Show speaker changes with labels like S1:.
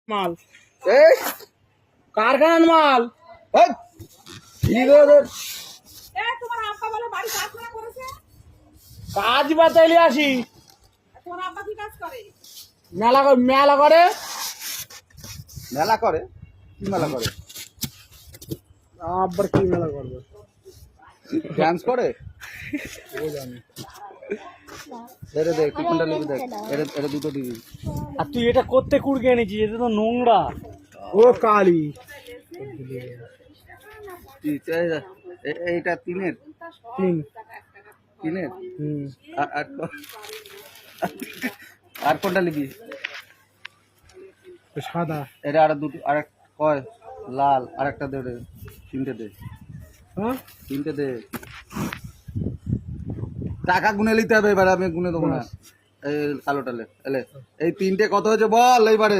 S1: মাল
S2: এই
S1: কারখানার মাল
S2: এই, ঠিক আছে
S3: তোমার আব্বা বলে বাড়ি কারখানা করেছে।
S1: কাজ বাতাইলে আসি
S3: তোমার আব্বা কি কাজ করে?
S1: মেলা মেলা করে
S2: মেলা করে কি মেলা করে
S1: আবার কি মেলা করবে
S2: ডান্স করে
S1: ও জানি
S2: এরে দেখ কোনটা লিখে দেখ এরে এরে দুটো দিবি
S1: আর তুই এটা করতে কুড়কে এনেছিস এটা তো নোংরা ও কালি
S2: এইটা তিনের
S1: তিন
S2: তিনের
S1: হুম
S2: আর কোনটা লিখবি
S1: সাদা
S2: এটা আর দুটো আর কয় লাল আর একটা দে রে তিনটে দে
S1: হ্যাঁ
S2: তিনটে দে টাকা গুনে নিতে হবে এবার আমি গুনে দেবো না এই কালোটা লে এলে এই তিনটে কত হয়েছে বল এইবারে